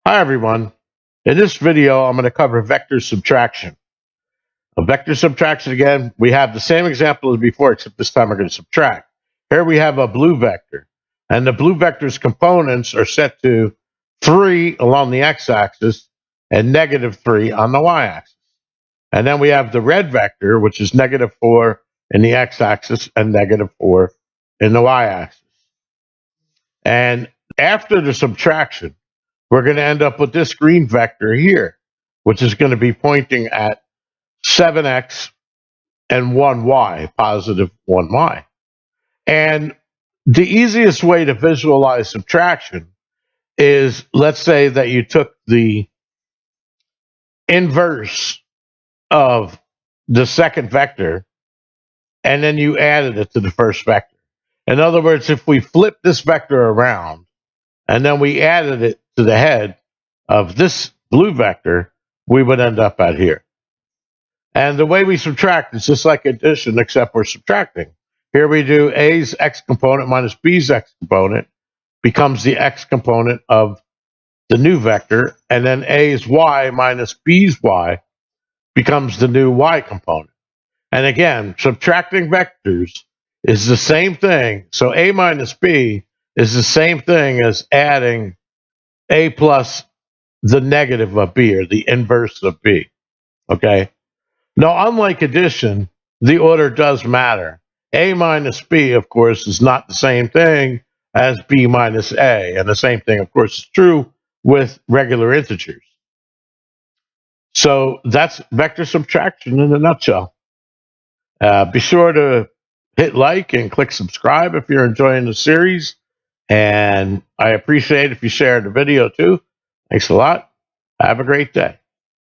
Hi everyone. In this video, I'm going to cover vector subtraction. A vector subtraction, again, we have the same example as before, except this time we're going to subtract. Here we have a blue vector, and the blue vector's components are set to 3 along the x-axis and -3 on the y-axis. And then we have the red vector, which is -4 in the x-axis and -4 in the y-axis. And after the subtraction, we're going to end up with this green vector here, which is going to be pointing at 7x and 1y, positive 1y. And the easiest way to visualize subtraction is, let's say that you took the inverse of the second vector and then you added it to the first vector. In other words, if we flip this vector around and then we added it to the head of this blue vector, we would end up at here. And the way we subtract is just like addition, except we're subtracting. Here we do A's x component minus B's x component becomes the x component of the new vector, and then A's y minus B's y becomes the new y component. And again, subtracting vectors is the same thing. So A minus B is the same thing as adding A plus the negative of B, or the inverse of B. Okay? Now, unlike addition, the order does matter. A minus B, of course, is not the same thing as B minus A. And the same thing, of course, is true with regular integers. So that's vector subtraction in a nutshell. Be sure to hit like and click subscribe if you're enjoying the series. And I appreciate if you share the video too. Thanks a lot. Have a great day.